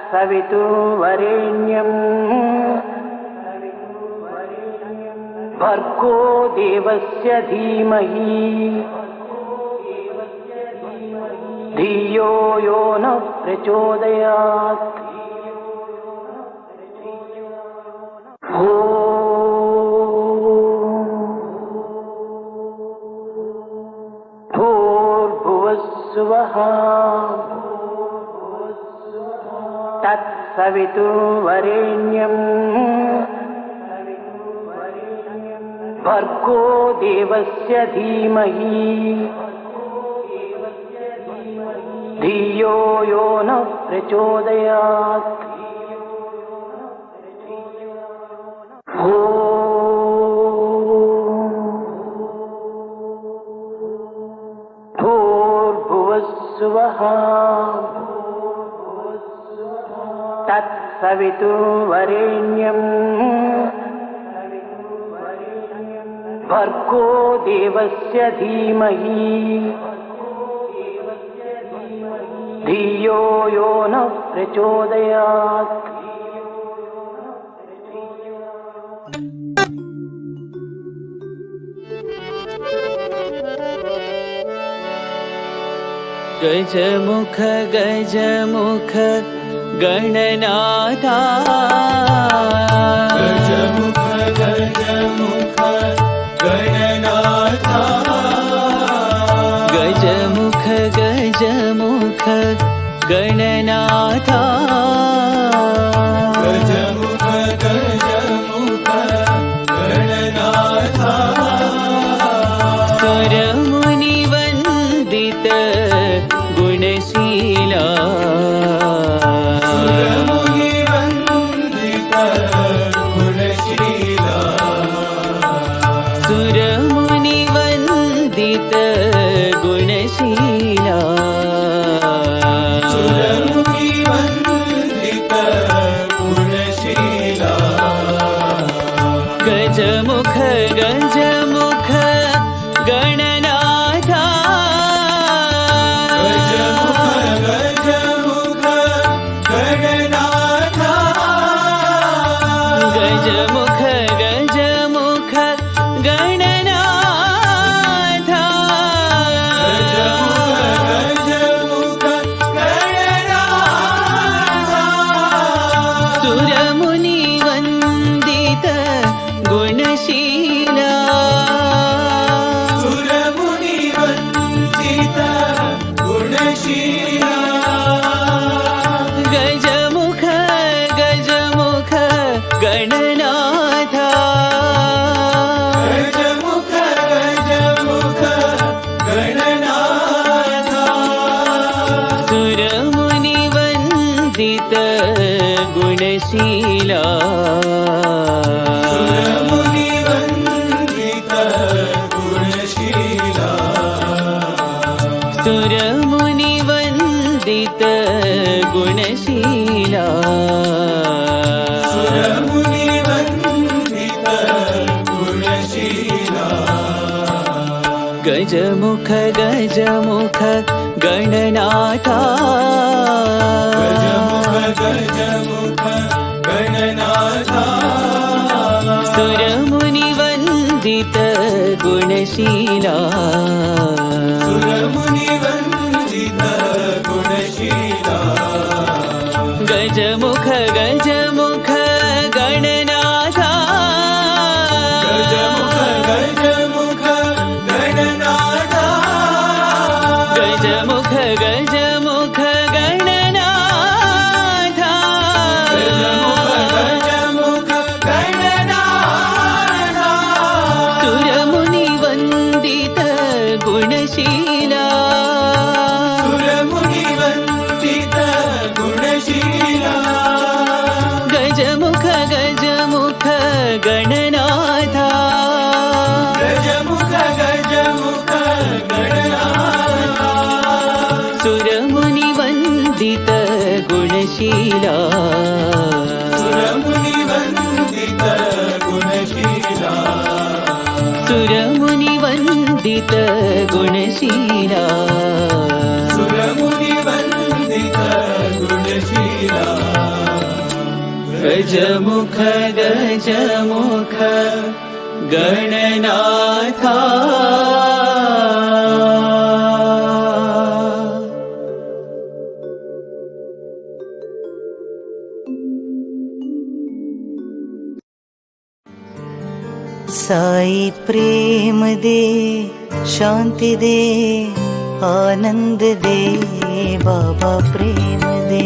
तत्सवितुर्वरेण्यं भर्गो देवस्य धीमहि धियो यो न प्रचोदयात्। भूर्भुवस्सुवः तत्सवितुर्वरेण्यं भर्गो देवस्य धीमहि धियो यो न प्रचोदयात्। भूर्भुवस्सुवः तत्सवितुर्वरेण्यं भर्गो देवस्य धीमहि धियो यो न प्रचोदयात्। गजमुख गजमुख गणनाथा गजमुख गजमुख गणनाथा गजमुख गजमुख गणनाथा गजमुख गजमुख गणनाथा सुरमुनि वन्दित गुणशीला सुरमुनि वन्दित गुणशीला सुरमुनि वन्दित गुणशीला सुरमुनि वन्दित गुणशीला गजमुख गजमुख गणनाथा गजमुख गजमुख गणनाथा गजमुख गजमुख गणनाथा गजमुख गणनाथा सुरमुनि वन्दित गुणशीला सुरमुनि वन्दित गुणशीला गजमुख गजमुख गणनाथा गजमुख गजमुख गणनाथा सुरमुनि वन्दित गुणशीला सुरमुनि वन्दित गुणशीला सुरमुनि वन्दित गुणशीला सुरमुनि वन्दित गुणशीला गजमुख गजमुख गणनाथा गजमुख गजमुख गणनाथा सुरमुनि वन्दित गुणशीला सुरमुनि वन्दित गुणशीला गजमुख गजमुख गणनाथा गजमुख गजमुख गणनाथा गजमुख गजमुख गणनाथा गजमुख गजमुख गणनाथा सुरमुनि वन्दित गुणशीला सुरमुनि वन्दित गुणशीला गजमुख गजमुख गणनाथा गजमुख गजमुख गणनाथा सुरमुनि वन्दित गुणशीला सुरमुनि वन्दित गुणशीला सुरमुनि वन्दित गुणशीला सुरमुनि वन्दित गुणशीला गजमुख गजमुख गणनाथा साई प्रेम दे, शांति दे, आनंद दे, बाबा प्रेम दे।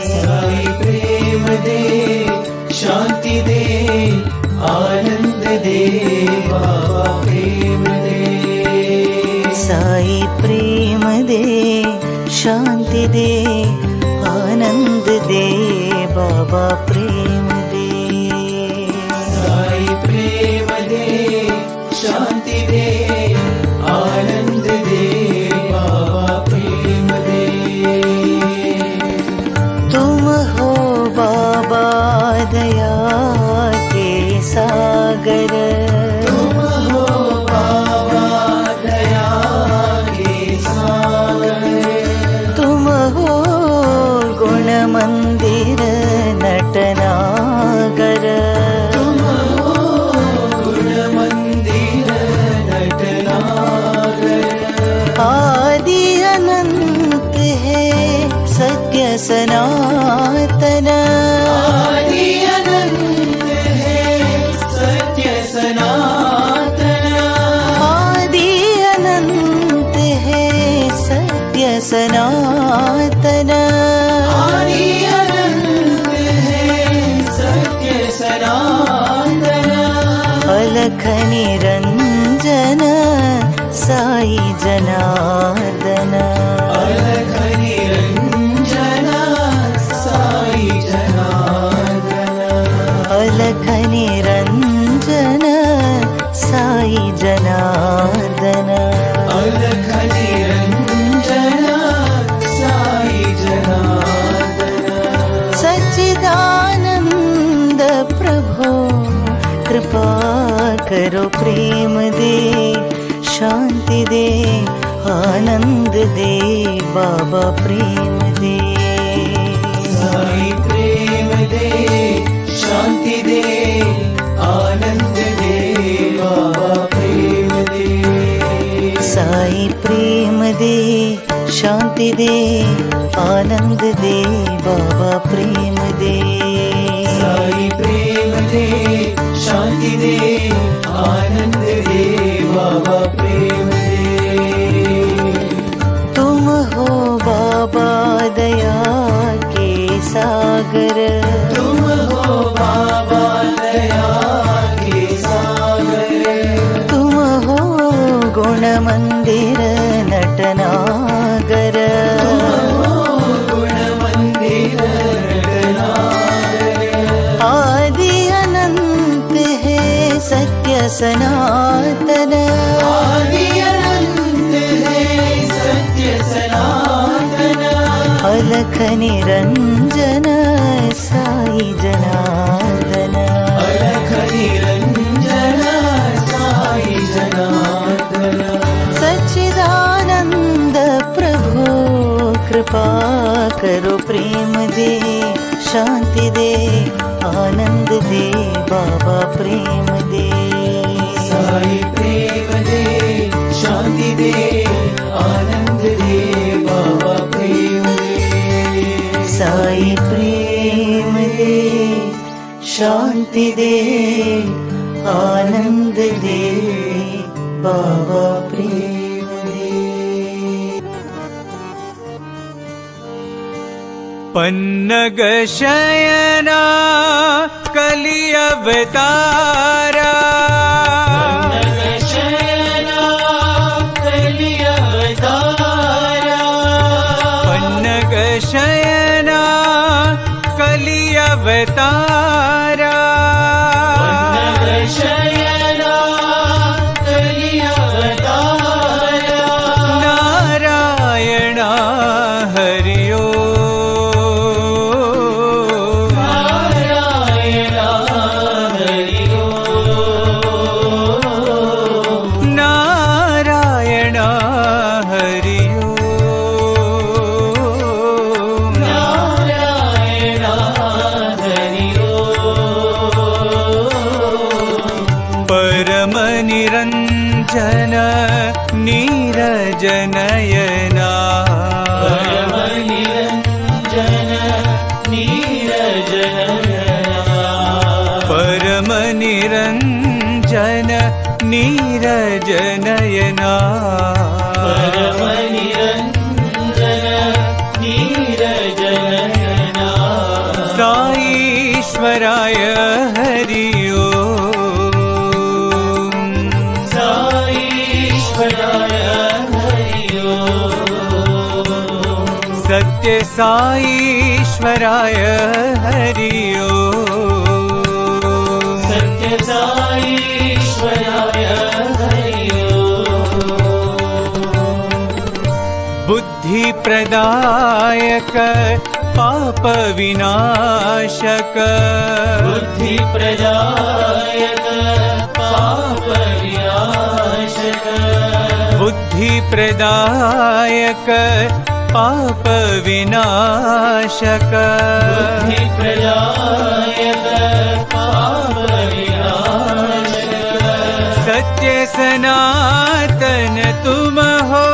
साई प्रेम दे, शांति दे, आनंद दे, बाबा प्रेम दे। साई प्रेम दे, शांति दे, आनंद दे, बाबा प्रेम दे। साई प्रेम दे, शांति दे, आनंद दे, बाबा प्रेम दे। तुम हो बाबा दया के सागर, तुम हो बाबा दया के सागर। तुम हो गुण मंदिर नटनागर। तुम हो गुण मंदिर नटनागर। आदि अनंत है सत्य सनातन। आदि अनंत है सत्य सनातन। आदि अनंत है सत्य सनातन। आदि अनंत है सत्य सनातन। अलख निरंजन साई जनार्दन। अलख निरंजन साई जनार्दन। अलख निरंजन साई जनार्दन। अलख निरंजन साई जनार्दन। सच्चिदानंद प्रभो कृपा करो प्रेम दे, शांति दे, आनंद दे, बाबा प्रेम दे। साई प्रेम दे, शांति दे, आनंद दे, बाबा प्रेम दे। साई प्रेम दे, शांति दे, आनंद दे, बाबा प्रेम दे। साई प्रेम दे, शांति दे, आनंद दे, बाबा प्रेम दे। तुम हो बाबा दया के सागर। तुम हो बाबा दया के सागर। तुम हो गुण मंदिर नटनागर। गुण मंदिर नटनागर। आदि अनंत है सत्य सनातन। आदि अनंत है सत्य सनातन। अलख निरंजन साई जनार्दन। अलख निरंजन साई जनार्दन। सच्चिदानंद प्रभु कृपा करो प्रेम दे, शांति दे, आनंद दे, बाबा प्रेम दे। साई प्रेम दे, शांति दे, आनंद दे, बाबा प्रेम दे। साई प्रेम दे, शांति दे, आनंद दे, बाबा प्रेम दे। पन्नग शयना कलि अवतारा। पन्नग शयना कलि अवतारा। नारायण हरि नारायण हरि परम निरंजन नीरज नयना साईश्वराय हरि ओम सत्य साईश्वराय हरि ओम बुद्धि प्रदायक पाप विनाशक बुद्धि प्रदायक पाप विनाशक सत्य सनातन तुम हो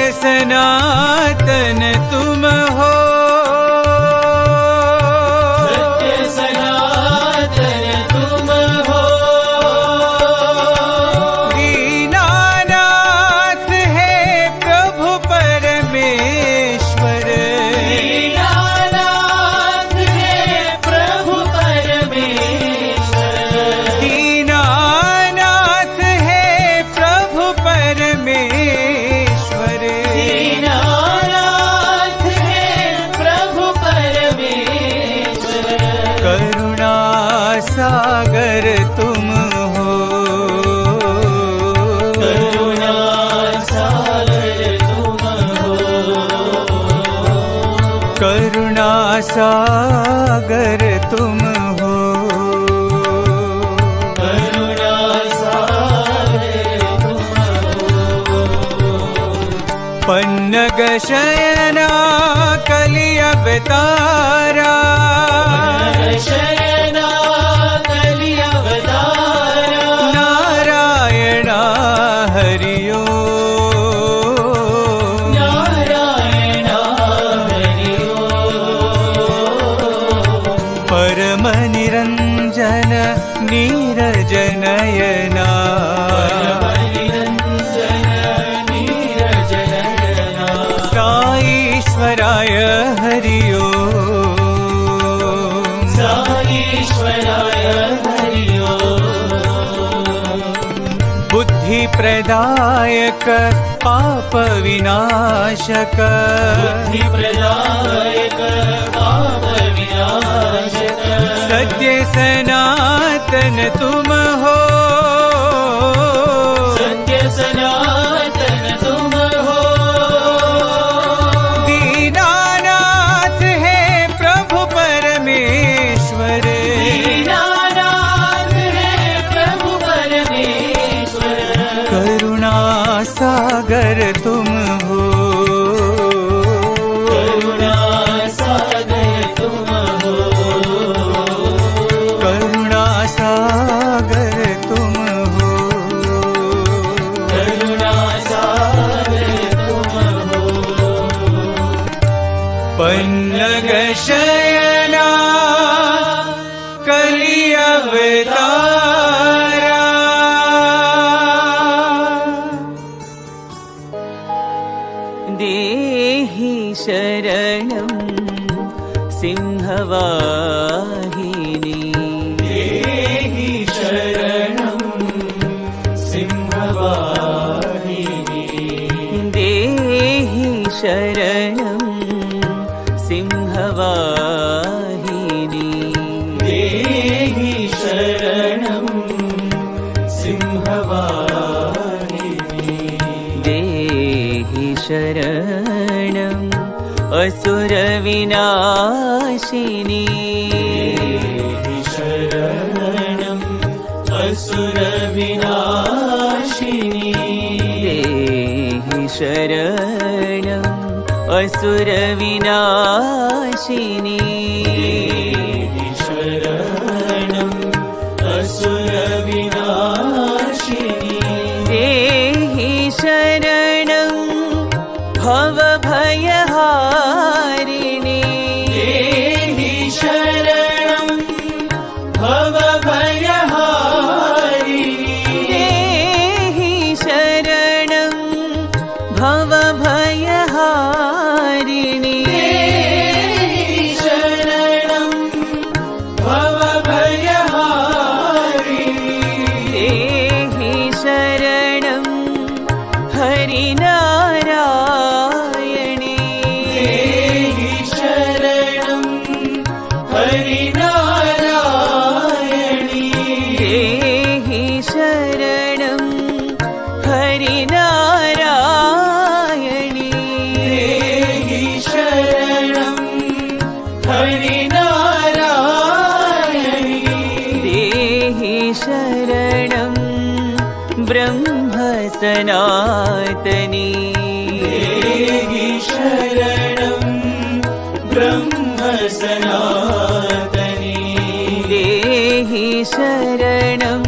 सनातन तुम हो दीनानाथ है प्रभु परमेश्वर दीनानाथ है प्रभु परमेश्वर करुणा सागर तुम हो करुणा सागर तुम हो पन्नग शयना कलि अवतारा नारायण हरि ओम परम निरंजन नीरज नयना साईश्वराय हरि ओम बुद्धि प्रदायक पाप विनाशक सत्य सनातन तुम हो दीनानाथ है प्रभु परमेश्वर करुणा सागर तुम हो करुणा सागर तुम हो पन्नग शयना कलि अवतारा देहि शरणं सिंहवाहिनी देहि शरणं सिंहवाहिनी देहि शरणं सिंहवाहिनी देहि शरणं सिंहवाहिनी देहि शरणं असुरविनाशिनी देहि शरणं असुरविनाशिनी देहि शरणं असुरविनाशिनी देहि शरणं असुरविनाशिनी शरणं हरिनारायणी देहि शरणं हरिनारायणी देहि शरणं हरिनारायणी देहि शरणं हरिनारायणी देहि शरणं ब्रह्म सनातनी देहि शरणं ब्रह्म सनातनी देहि शरणं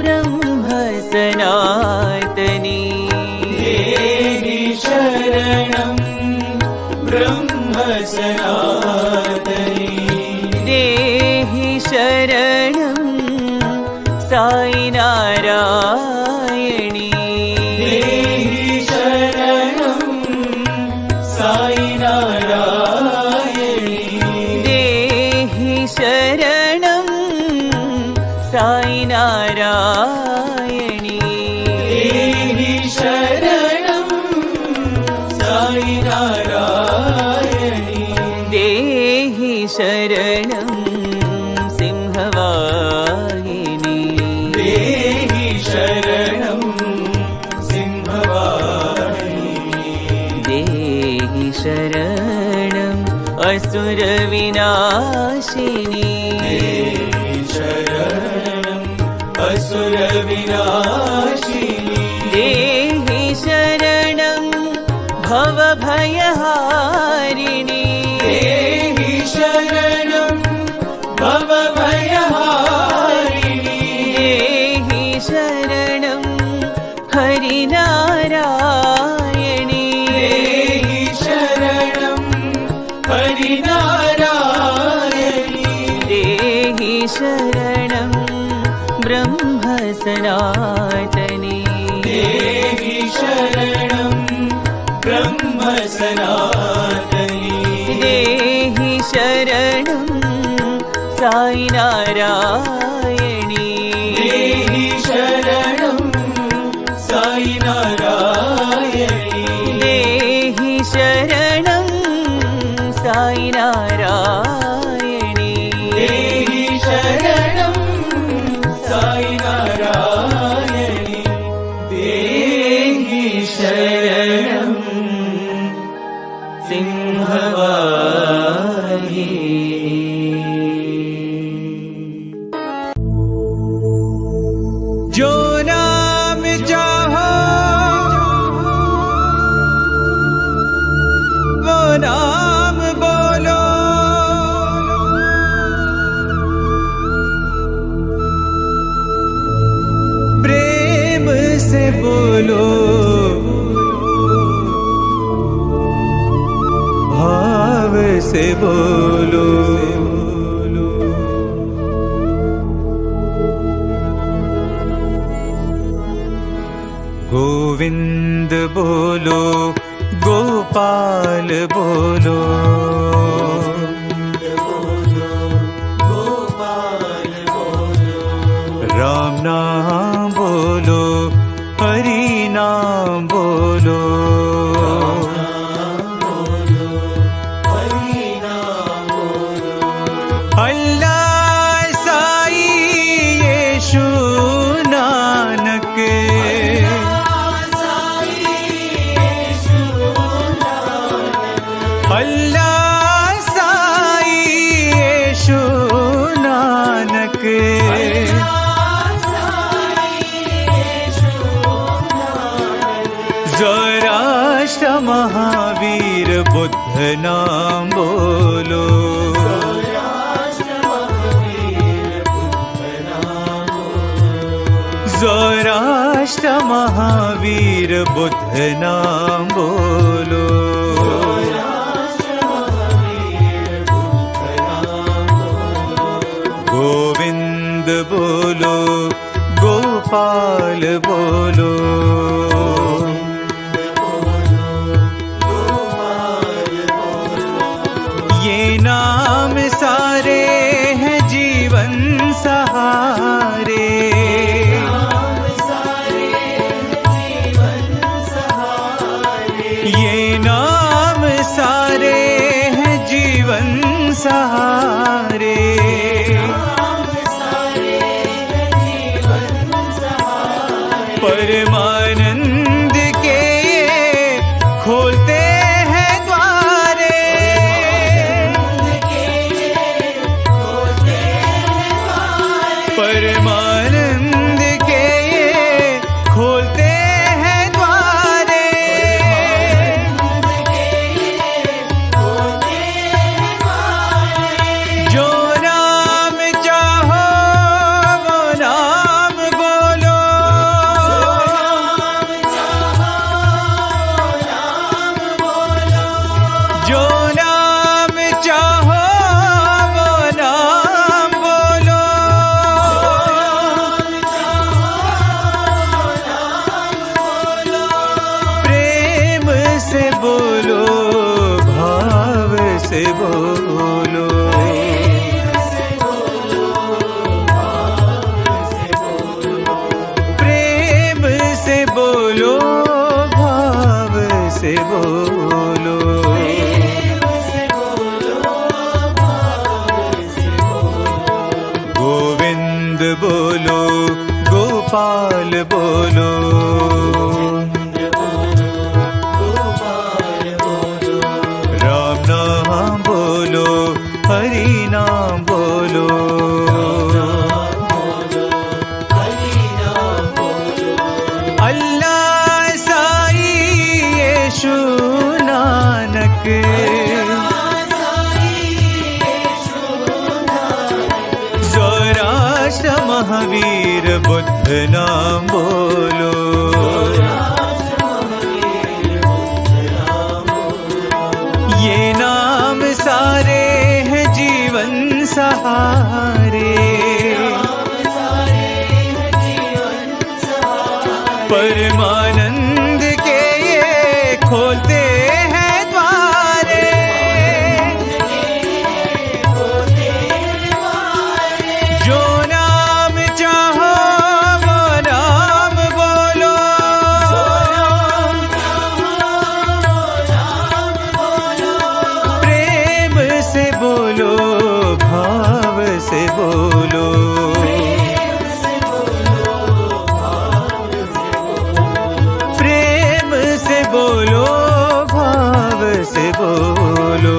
ब्रह्म सनातनी देहि शरणं ब्रह्म सनातनी देहि शरणं साई नारायणी देहि शरणं साई नारायणी देहि शरणं साई नारायणी देहि शरणं साई नारायणी देहि शरणं सिंहवाहिनी देहि शरणं सिंहवाहिनी देहि शरणं असुरविनाशिनी देहि शरणं असुरविनाशिनी देहि शरणं भवभयहारिणी देहि शरणं भवभयहारिणी देहि शरणं हरिनारायणी देहि शरणं हरिनारायणी देहि शरणं ब्रह्म सनातनी देहि शरणं ब्रह्म सनातनी देहि शरणं साई नारायणी देहि शरणं साई नारायणी देहि शरणं साई नारायणी देहि शरणं साई नारायणी देहि शरणं सिंहवाहिनी जो नाम चाहो वो नाम बोलो, प्रेम से बोलो, भाव से बोलो। गोविंद बोलो, गोपाल बोलो, राम नाम बोलो, हरि नाम बोलो, अल्लाह साई यीशु नानक, अल्लाह साई यीशु नानक, ज़ोराष्ट्र महावीर बुद्ध नाम बोलो, ज़ोराष्ट्र महावीर बुद्ध नाम बोलो, गोविंद बोलो, गोपाल बोलो, ये नाम सारे हैं जीवन सहारे, परमानंद के ये खोलते हैं द्वारे। परमानंद के ये खोलते हैं द्वारे। जो नाम चाहो वो नाम बोलो। जो नाम चाहो वो नाम बोलो। प्रेम से बोलो, भाव से बोलो। प्रेम से बोलो, भाव से बोलो। गोविंद बोलो, गोपाल बोलो। राम नाम बोलो, हरि नाम बोलो। अल्लाह साई यीशु नानक। सौराष्ट्र महावीर बुद्ध नाम बोलो। ये नाम सारे हैं जीवन सहारे। परमानंद के ये खोलते हैं द्वारे। जो नाम चाहो वो नाम बोलो। प्रेम से बोलो, भाव से बोलो। प्रेम से बोलो, भाव से बोलो।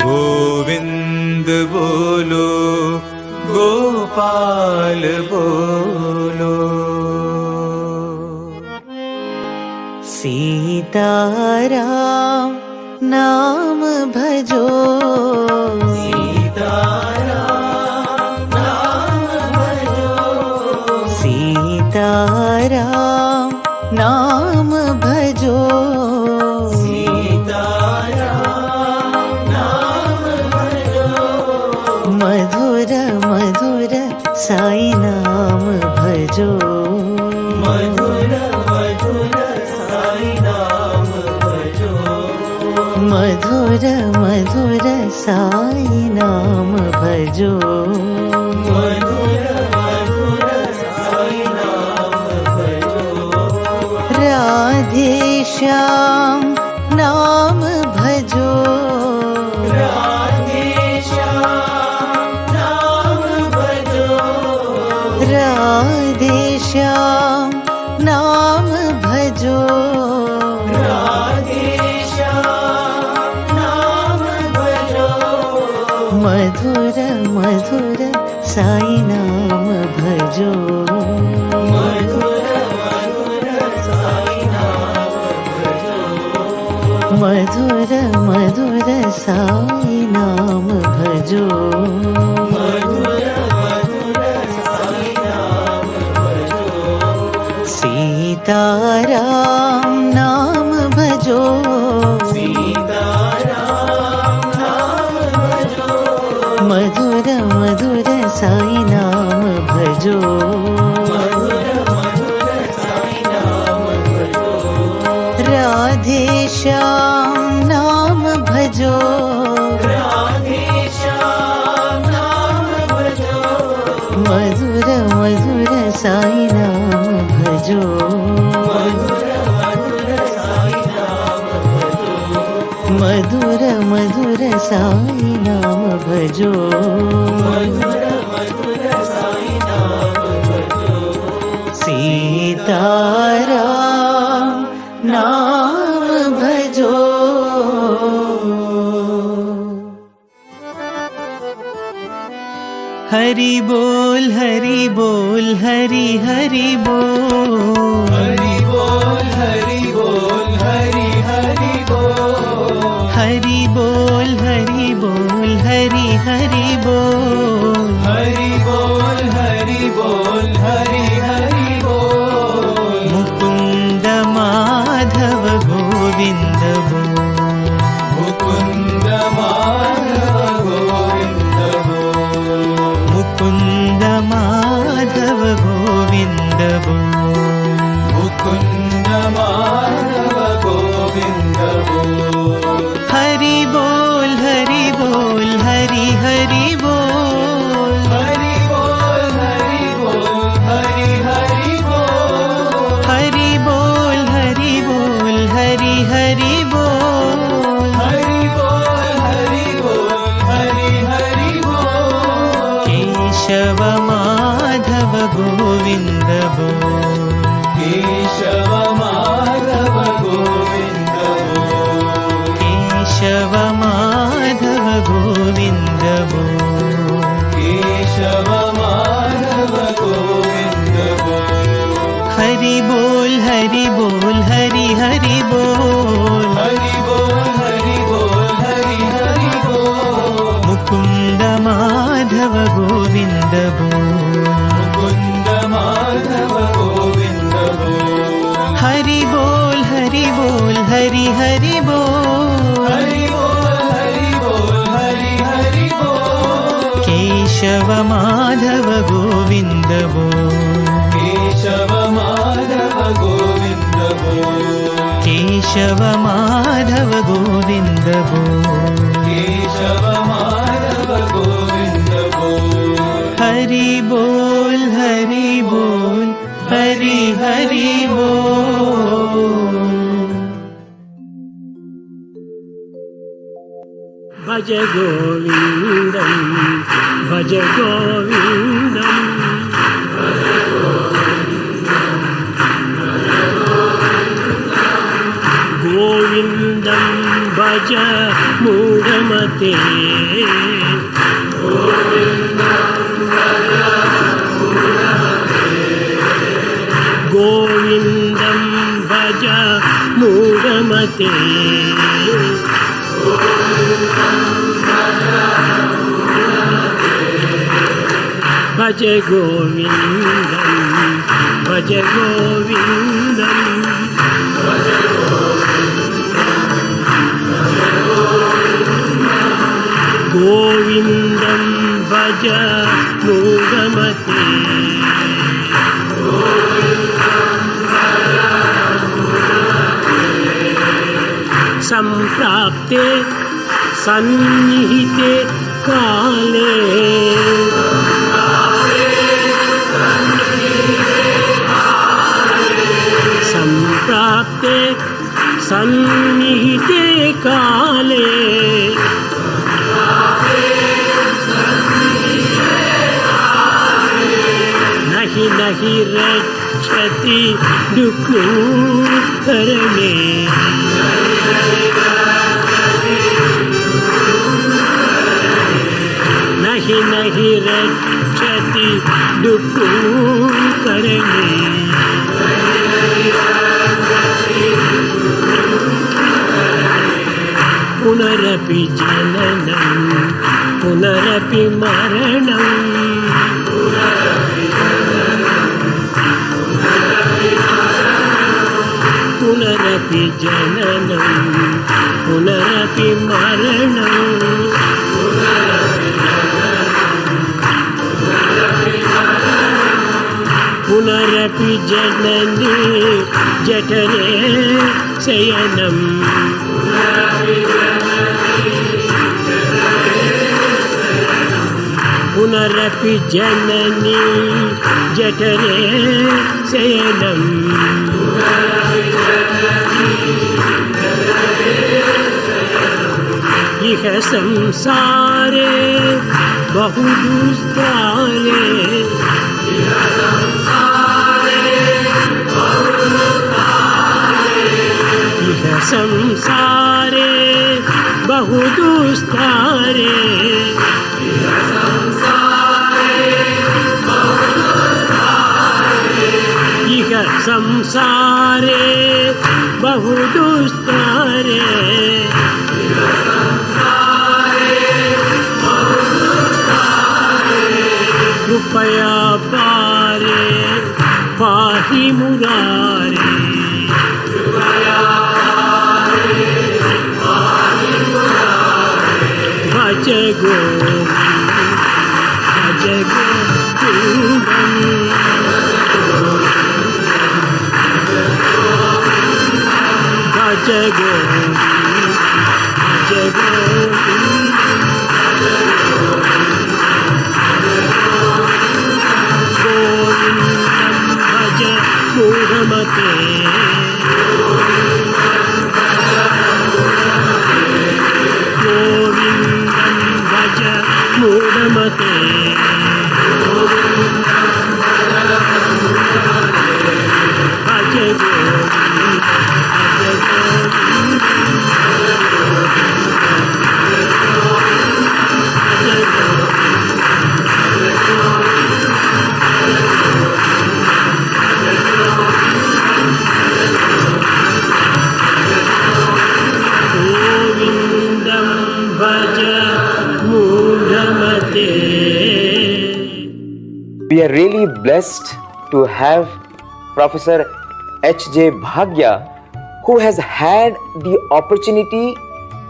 गोविंद बोलो, गोपाल बोलो। सीताराम नाम भजो। सीताराम नाम भजो। मधुर मधुर साई नाम भजो। मधुर मधुर साई नाम भजो। मधुर मधुर साई नाम भजो। राधे श्याम नाम भजो। राधे श्याम नाम भजो। राधे श्याम नाम भजो। राधे श्याम नाम भजो। मधुर मधुर साई नाम भजो। मधुर मधुर साई नाम भजो। सीताराम नाम भजो। मधुर मधुर साई नाम भजो। राधे श्याम नाम भजो। राधे श्याम नाम भजो। मधुर मधुर साई नाम भजो। मधुर मधुर साई नाम भजो। सीताराम नाम भजो। हरि बोल हरि बोल हरि हरि बोल। हरि बोल हरि बोल हरि हरि बोल। हरि बोल हरि बोल हरि हरि बोल। हरि बोल हरि बोल हरि हरि बोल। मुकुंद माधव गोविंद बोल। मुकुंद माधव गोविंद बोल। मुकुंद माधव गोविंद बोल। मुकुंद माधव गोविंद बोल। हरि बोल हरि बोल हरि हरि बोल। हरि बोल हरि बोल हरि हरि बोल। हरि बोल हरि बोल हरि हरि बोल। हरि बोल हरि बोल हरि हरि बोल। केशव माधव गोविंद बोल। केशव माधव गोविंद बोल। केशव माधव गोविंद बोल। केशव माधव गोविंद बोल। हरि बोल हरि बोल हरि हरि बोल। हरि बोल हरि बोल हरि हरि बोल। मुकुंद माधव गोविंद बोल। मुकुंद माधव गोविंद बोल। हरि बोल हरि बोल हरि हरि बोल। हरि बोल हरि बोल हरि हरि बोल। केशव माधव गोविंद बोल। केशव माधव गोविंद बोल। केशव माधव गोविंद बोल। केशव माधव गोविंद बोल। हरि बोल हरि बोल हरि हरि बोल। भज गोविंदम भज गोविंदम। गोविंदम भज मूढ़मते। गोविंदम भज मूढ़मते। भज गोविंदम भज गोविंदम। गोविंदम भज मूढ़मते। संप्राप्ते सन्निहिते काले। संप्राप्ते सन्निहिते काले। नहि नहि रक्षति दुःखकरणे। नहि नहि रक्षति दुःखकरणे। पुनरपि जननं पुनरपि मरणं। पुनरपि जननं पुनरपि मरणं। पुनरपि जननी जठरे शयनं। पुनरपि जननी जठरे शयनं। इह संसारे बहुदुस्तारे। संसारे बहु दुस्तरे कृपया पारे पाहि मुरारे भज गोविंद भज गोविंदम भज गोविंद भज गोविंद गोविंदम भज मूढ़मते गोविंदम भज मूढ़मते भज गोविंद भज गोविंद गोविंदम भज मूढ़मते. We are really blessed to have Professor H.J. Bhagya, who has had the opportunity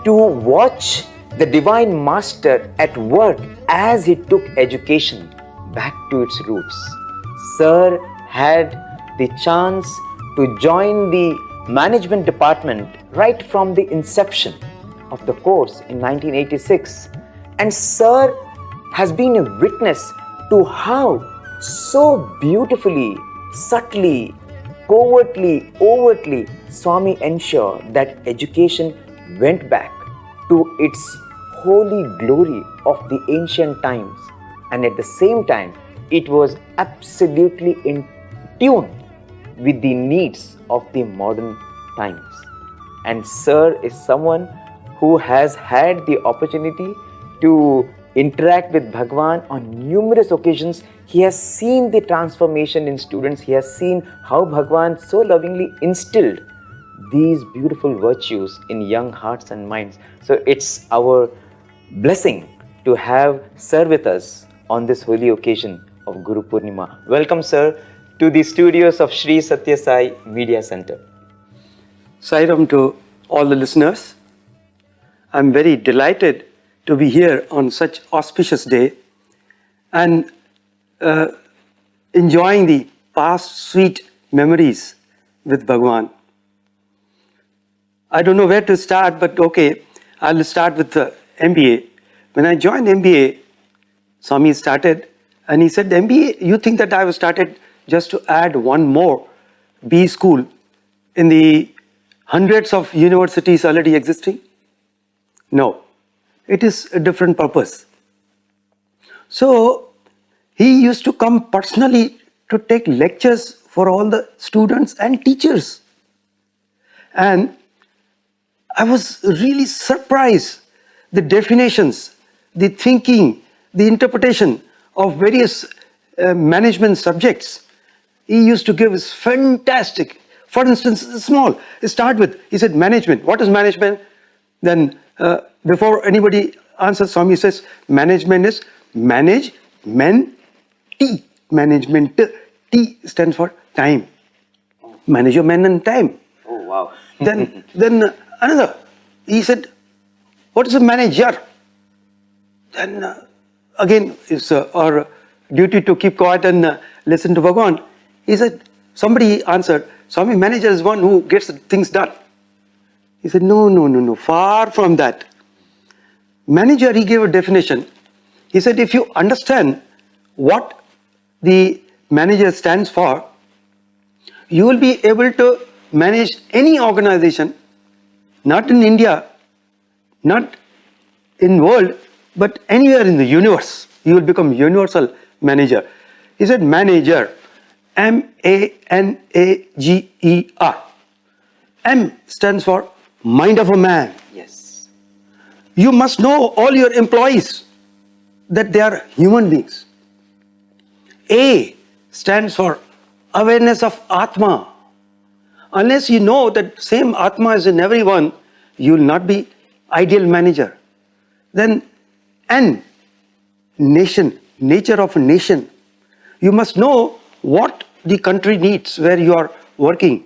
to watch the Divine Master at work as he took education back to its roots. Sir had the chance to join the management department right from the inception of the course in 1986, and Sir has been a witness to how so beautifully, subtly, covertly, overtly Swami ensured that education went back to its holy glory of the ancient times, and at the same time it was absolutely in tune with the needs of the modern times. And Sir is someone who has had the opportunity to interact with Bhagwan on numerous occasions. He has seen the transformation in students. He has seen how Bhagwan so lovingly instilled these beautiful virtues in young hearts and minds. So it's our blessing to have Sir with us on this holy occasion of Guru Purnima. Welcome, Sir, to the studios of Sri Satya Sai Media Center. Sairam to all the listeners. I'm very delighted to be here on such auspicious day and enjoying the past sweet memories with Bhagwan. I don't know where to start, but okay, I'll start with the MBA. When I joined MBA, Swami started and he said, MBA, you think that I was started just to add one more B school in the hundreds of universities already existing? No, it is a different purpose. So he used to come personally to take lectures for all the students and teachers. And I was really surprised the definitions, the thinking, the interpretation of various management subjects. He used to give us fantastic. For instance, small, start with, he said management. What is management? Then before anybody answers, Swami says, management is manage, men, T. Management, T stands for time. Manage your men and time. Oh, wow. Then another, he said, what is a manager? Then again, it's our duty to keep quiet and listen to Bhagwan. He said, somebody answered, Swami, manager is one who gets things done. He said, no, far from that. Manager, he gave a definition. He said, if you understand what the manager stands for, you will be able to manage any organization, not in India, not in world, but anywhere in the universe. You will become universal manager. He said, manager, M-A-N-A-G-E-R. M stands for mind of a man. Yes. You must know all your employees that they are human beings. A stands for awareness of Atma. Unless you know that same Atma is in everyone, you will not be ideal manager. Then, and nature of a nation. You must know what the country needs where you are working.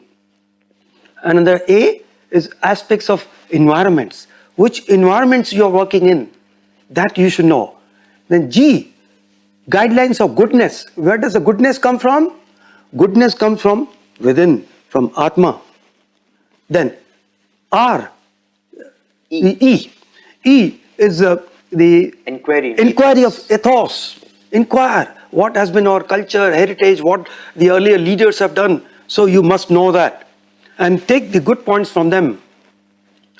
And the A is aspects of environments. Which environments you are working in, that you should know. Then G, guidelines of goodness. Where does the goodness come from? Goodness comes from within, from Atma. Then R, E is the inquiry of ethos. Inquire what has been our culture, heritage, what the earlier leaders have done. So you must know that. And take the good points from them.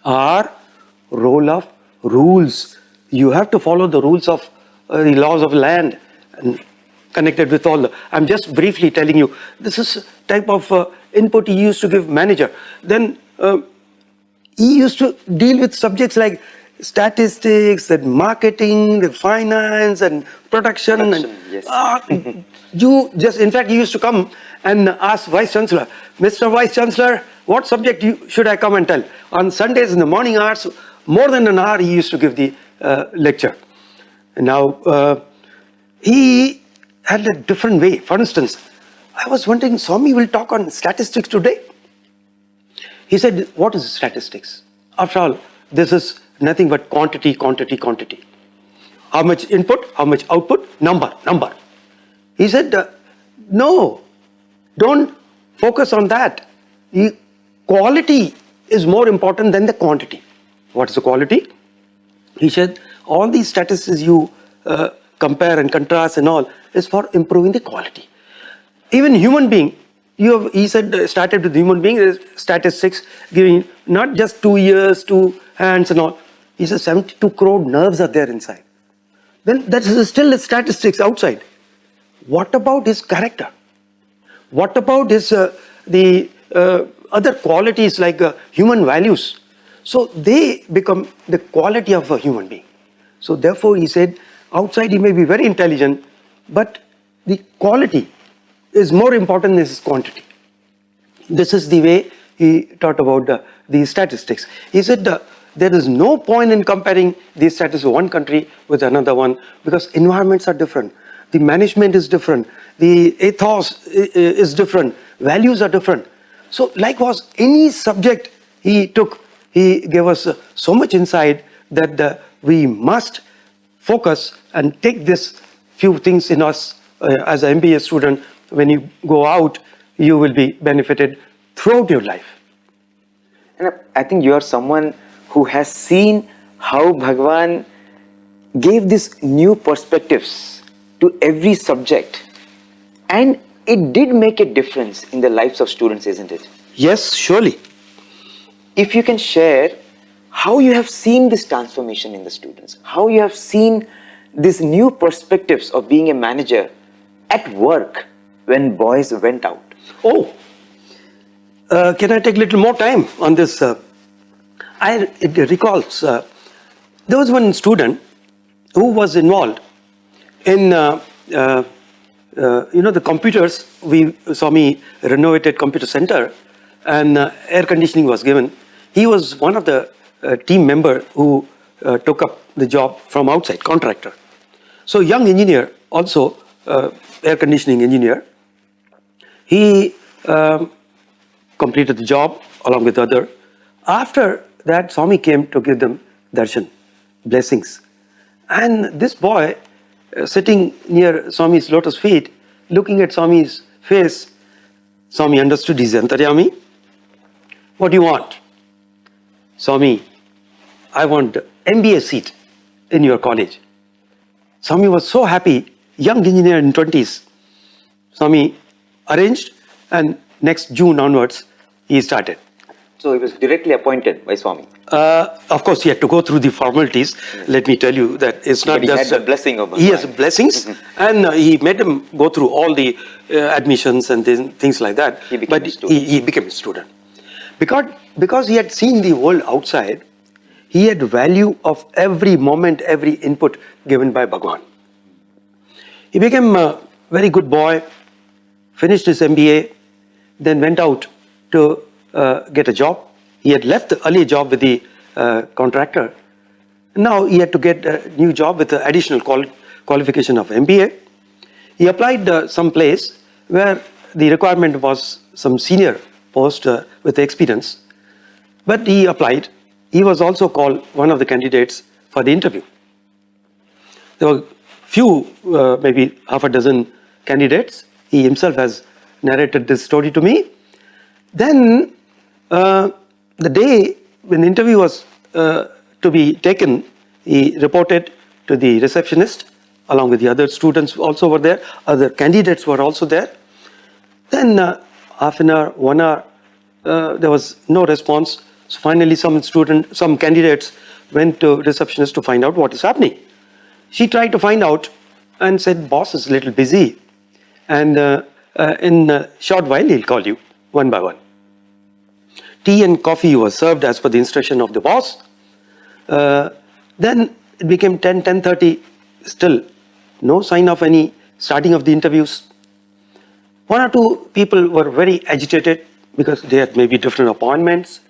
R, role of rules. You have to follow the rules of the laws of land and connected with all the, I'm just briefly telling you, this is type of input he used to give manager. Then he used to deal with subjects like statistics and marketing, the finance and production. And, you just, in fact, he used to come and ask Vice Chancellor, Mr. Vice Chancellor, what subject should I come and tell? On Sundays in the morning hours, more than an hour he used to give the lecture. And now, he had a different way. For instance, I was wondering, Swami will talk on statistics today. He said, what is statistics? After all, this is nothing but quantity, quantity, quantity. How much input, how much output, number. He said, no, don't focus on that. The quality is more important than the quantity. What is the quality? He said, all these statistics you compare and contrast and all is for improving the quality. Even human being, he said, started with human being, statistics, giving not just 2 ears, 2 hands and all. He said 72 crore nerves are there inside. Then that is still statistics outside. What about his character? What about his other qualities like human values? So they become the quality of a human being. So therefore he said, outside he may be very intelligent, but the quality is more important than his quantity. This is the way he taught about the statistics. He said there is no point in comparing the status of one country with another one because environments are different. The management is different. The ethos is different. Values are different. So likewise, any subject he took, he gave us so much insight that we must focus and take this few things in us as an MBA student. When you go out, you will be benefited throughout your life. And I think you are someone who has seen how Bhagwan gave these new perspectives to every subject. And it did make a difference in the lives of students, isn't it? Yes, surely. If you can share how you have seen this transformation in the students, how you have seen these new perspectives of being a manager at work when boys went out. Oh, can I take a little more time on this? It recalls, there was one student who was involved in, the computers. Swami renovated computer center and air conditioning was given. He was one of the team member who took up the job from outside, contractor. So young engineer, also air conditioning engineer, he completed the job along with other. After that, Swami came to give them darshan, blessings. And this boy sitting near Swami's lotus feet, looking at Swami's face, Swami understood his antaryami. What do you want? Swami, I want MBA seat in your college. Swami was so happy, young engineer in 20s. Swami arranged and next June onwards, he started. So he was directly appointed by Swami. Of course, he had to go through the formalities. Let me tell you that it's not but just... he had the blessing of Bhagwan. He has blessings and he made him go through all the admissions and things like that. He became a student. He became a student. Because he had seen the world outside, he had value of every moment, every input given by Bhagwan. He became a very good boy, finished his MBA, then went out to get a job. He had left the earlier job with the contractor. Now he had to get a new job with the additional qualification of MBA. He applied some place where the requirement was some senior post with experience. But he applied. He was also called one of the candidates for the interview. There were few, maybe half a dozen candidates. He himself has narrated this story to me. Then the day when the interview was to be taken, he reported to the receptionist along with the other students also were there. Other candidates were also there. Then half an hour, 1 hour, there was no response. So finally some candidates went to receptionist to find out what is happening. She tried to find out and said, boss is a little busy and in a short while he'll call you one by one. Tea and coffee was served as per the instruction of the boss. Then it became 10, 10:30, still no sign of any starting of the interviews. One or two people were very agitated because they had maybe different appointments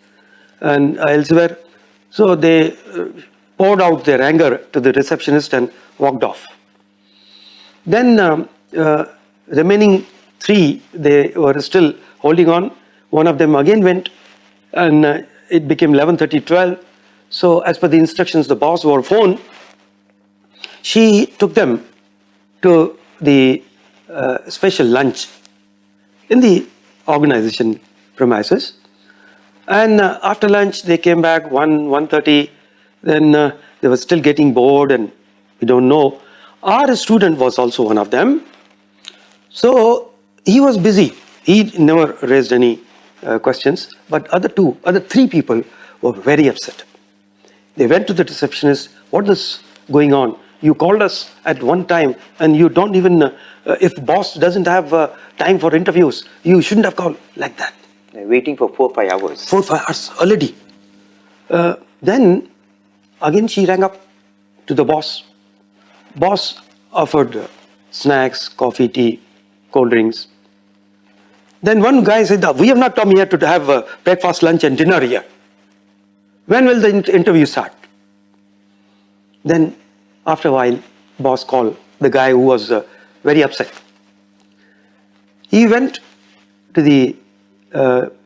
and elsewhere. So they poured out their anger to the receptionist and walked off. Then remaining three, they were still holding on. One of them again went and it became 11:30, 12. So as per the instructions, the boss over phone, she took them to the special lunch in the organization premises. And after lunch, they came back 1:30. Then they were still getting bored and we don't know. Our student was also one of them. So he was busy. He never raised any questions. But other three people were very upset. They went to the receptionist. What is going on? You called us at one time and you don't even, if boss doesn't have time for interviews, you shouldn't have called like that. They're waiting for 4 or 5 hours. 4 or 5 hours already. Then again she rang up to the boss. Boss offered snacks, coffee, tea, cold drinks. Then one guy said, we have not come here to have breakfast, lunch and dinner here. When will the interview start? Then after a while, boss called the guy who was very upset. He went to the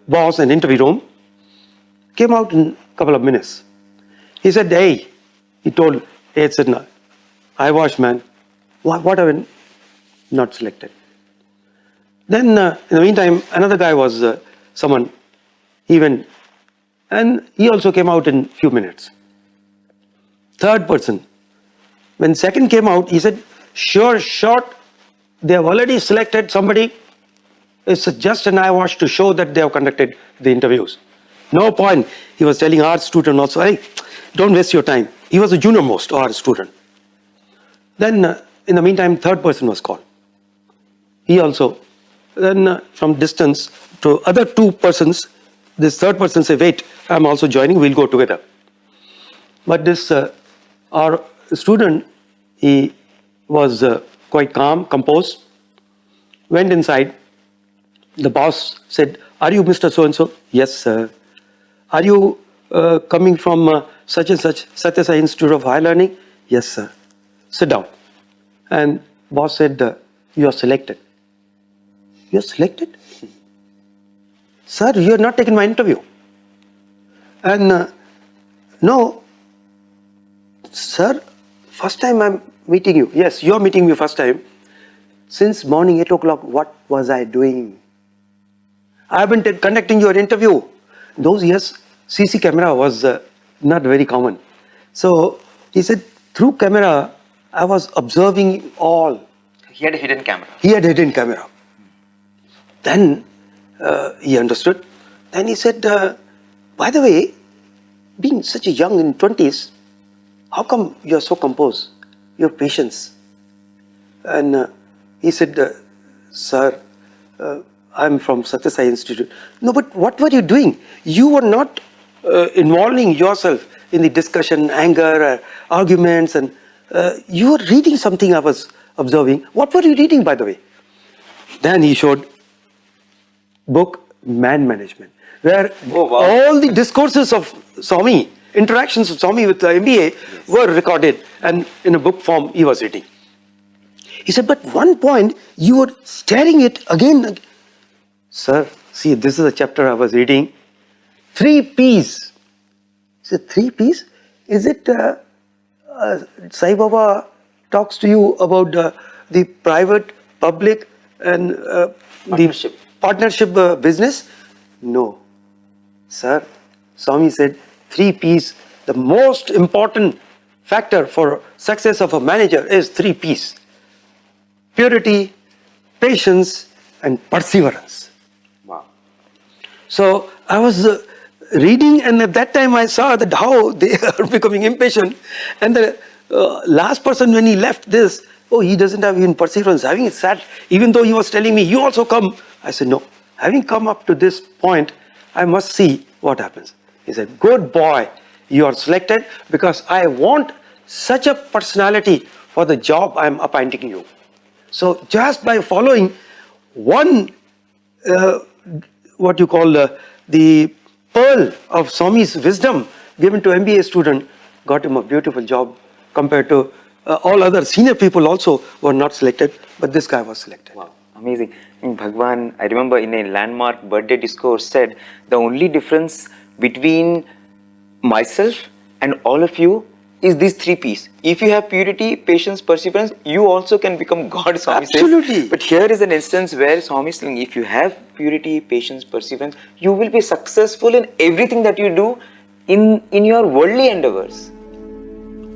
boss and interview room, came out in a couple of minutes. He said, hey, he told, hey, it's an eyewash man. What have you not selected? Then in the meantime, another guy was someone, he went and he also came out in few minutes. Third person, when second came out, he said, sure, short, they have already selected somebody. It's just an eyewash to show that they have conducted the interviews. No point. He was telling our student also, hey, don't waste your time. He was the junior most, our student. Then in the meantime, third person was called. He also, then from distance to other two persons, this third person said, wait, I'm also joining, we'll go together. But this, our student, he was quite calm, composed, went inside. The boss said, are you Mr. So-and-so? Yes, sir. Are you coming from such and such, Satya Sai Institute of Higher Learning? Yes, sir. Sit down. And boss said, you are selected. You are selected? Sir, you have not taken my interview. And no, sir, first time I'm meeting you. Yes, you're meeting me first time. Since morning 8 o'clock, what was I doing? I've been conducting your interview. Those years, CC camera was not very common. So he said, through camera, I was observing all. He had a hidden camera. He had a hidden camera. Then he understood. Then he said, by the way, being such a young in 20s, how come you're so composed? Your patience. And he said, sir, I'm from Satya Sai Institute. No, but what were you doing? You were not involving yourself in the discussion, anger, arguments, and you were reading something I was observing. What were you reading, by the way? Then he showed book, Man Management. where all the discourses of Swami, interactions of Swami with the MBA were recorded, and in a book form he was reading. He said, but one point you were staring it again. Sir, see, this is a chapter I was reading. 3 P's. He said, 3 P's? Is it Sai Baba talks to you about the private, public and the partnership business? No. Sir, Swami said 3 P's. The most important factor for success of a manager is 3 P's. Purity, patience and perseverance. Wow. So I was reading, and at that time I saw that how they are becoming impatient, and the last person when he left this, oh, he doesn't have even perseverance. Having sat, even though he was telling me, you also come. I said, no. Having come up to this point, I must see what happens. He said, good boy, you are selected because I want such a personality for the job I am appointing you. So just by following one, what you call the pearl of Swami's wisdom given to MBA student, got him a beautiful job compared to all other senior people also were not selected, but this guy was selected. Wow, amazing. Bhagwan, I remember in a landmark birthday discourse said, the only difference between myself and all of you is these 3 P's. If you have purity, patience, perseverance, you also can become God, Swami says. Absolutely. But here is an instance where Swami is saying, if you have purity, patience, perseverance, you will be successful in everything that you do in your worldly endeavors.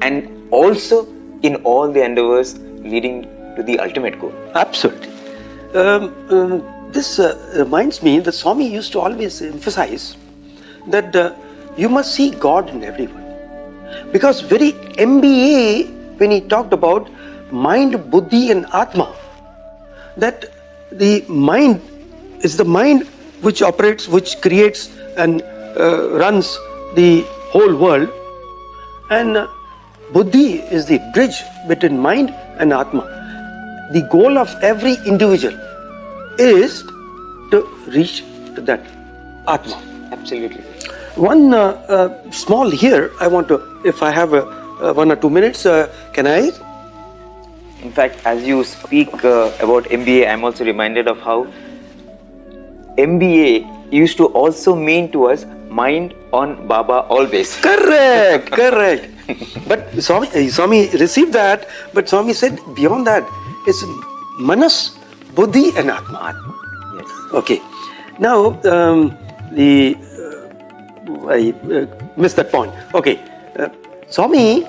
And also in all the endeavors leading to the ultimate goal. Absolutely. This reminds me that Swami used to always emphasize that you must see God in everyone. Because very MBA, when he talked about mind, buddhi and atma, that the mind is the mind which operates, which creates and runs the whole world, and buddhi is the bridge between mind and atma. The goal of every individual is to reach to that atma. Absolutely. One small here, I want to, if I have 1 or 2 minutes, can I? In fact, as you speak about MBA, I'm also reminded of how MBA used to also mean to us mind on Baba always. Correct, correct. But Swami received that, but Swami said beyond that, it's manas, buddhi and atma. Yes. Okay. Now, I missed that point. Okay. Swami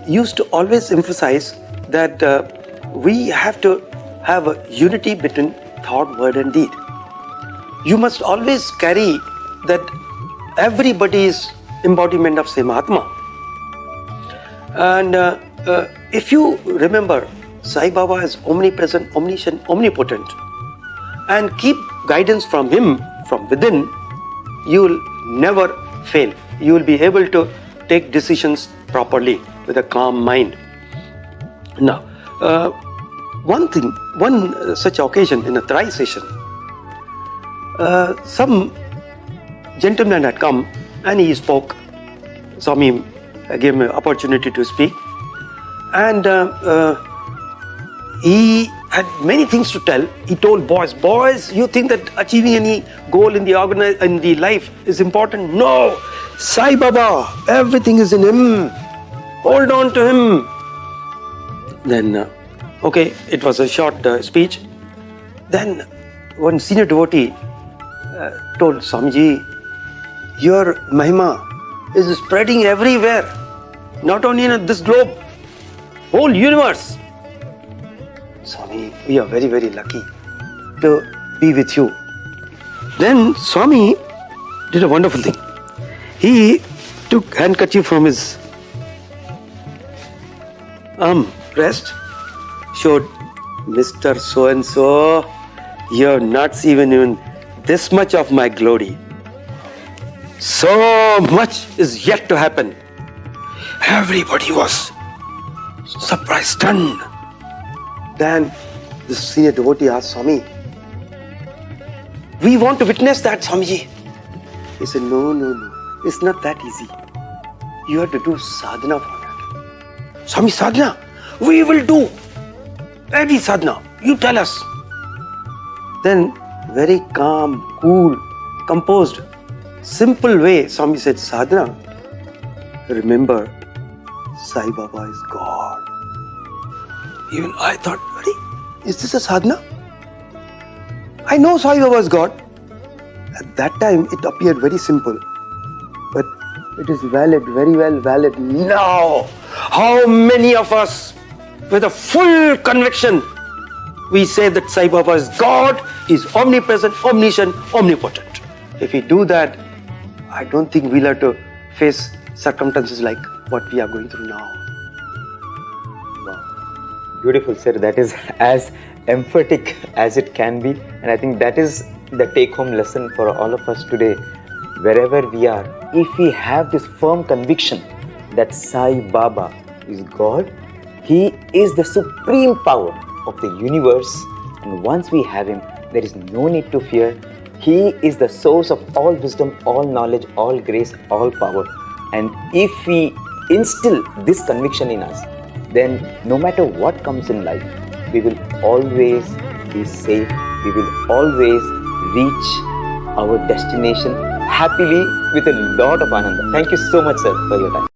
used to always emphasize that we have to have a unity between thought, word and deed. You must always carry that everybody is embodiment of same Atma. And if you remember, Sai Baba is omnipresent, omniscient, omnipotent, and keep guidance from him from within, you will never fail. You will be able to take decisions properly with a calm mind. Now, one such occasion in a Trai session, some gentleman had come and he spoke. Swami gave him an opportunity to speak, and he had many things to tell. He told boys, you think that achieving any goal in the life is important? No, Sai Baba, everything is in him. Hold on to him. Then, okay, it was a short speech. Then one senior devotee told Swamiji, your Mahima is spreading everywhere, not only in this globe, whole universe. Swami, we are very, very lucky to be with you. Then Swami did a wonderful thing. He took handkerchief from his breast, showed, Mr. So-and-so, you're not even this much of my glory. So much is yet to happen. Everybody was surprised, stunned. Then the senior devotee asked Swami, we want to witness that, Swamiji. He said, no, no, no. It's not that easy. You have to do sadhana for that. Swami, sadhana? We will do any sadhana. You tell us. Then, very calm, cool, composed, simple way, Swami said, sadhana. Remember, Sai Baba is God. Even I thought, is this a sadhana? I know Sai Baba is God. At that time, it appeared very simple. But it is valid, very well valid now. How many of us, with a full conviction, we say that Sai Baba is God, He is omnipresent, omniscient, omnipotent. If we do that, I don't think we'll have to face circumstances like what we are going through now. Wow. Beautiful, sir. That is as emphatic as it can be. And I think that is the take-home lesson for all of us today. Wherever we are, if we have this firm conviction that Sai Baba is God, He is the supreme power of the universe, and once we have Him, there is no need to fear. He is the source of all wisdom, all knowledge, all grace, all power. And if we instill this conviction in us, then no matter what comes in life, we will always be safe. We will always reach our destination happily with a lot of ananda. Thank you so much, sir, for your time.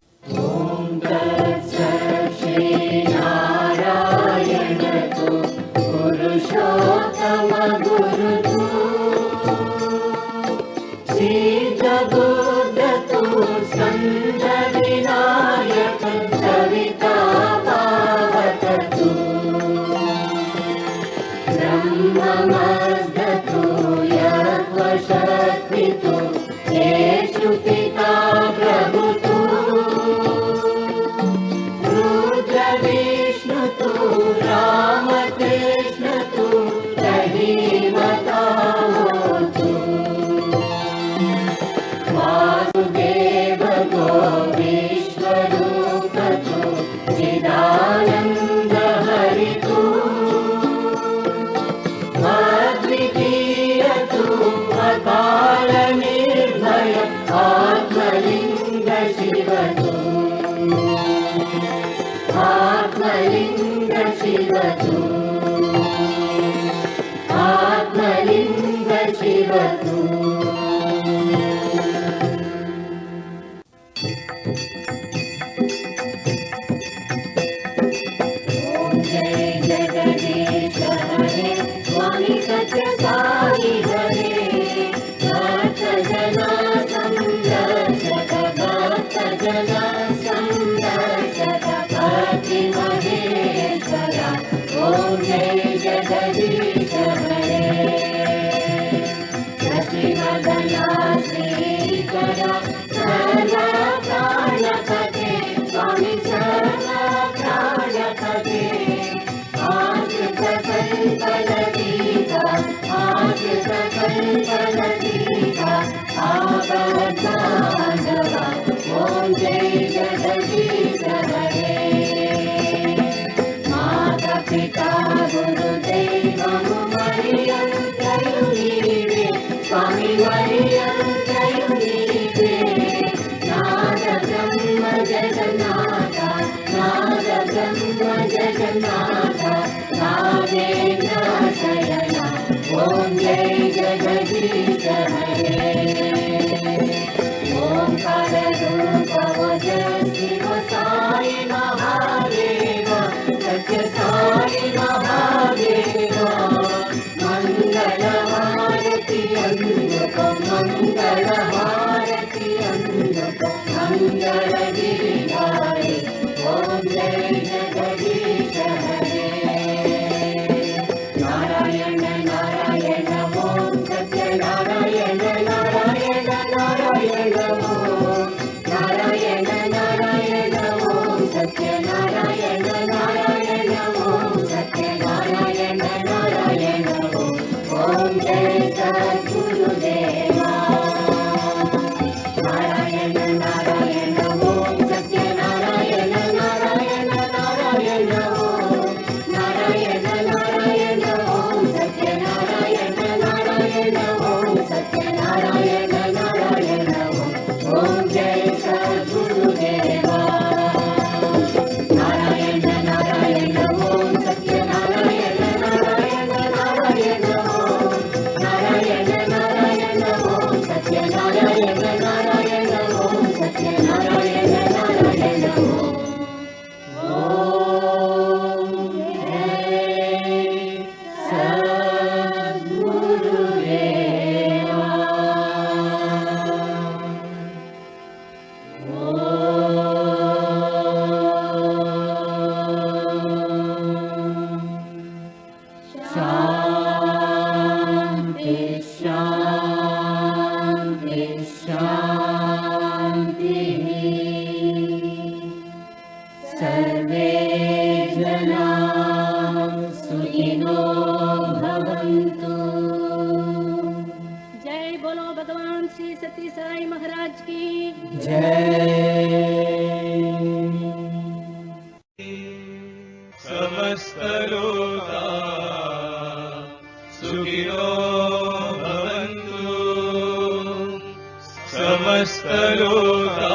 समस्तलोका सुखिनो भवन्तु समस्तलोका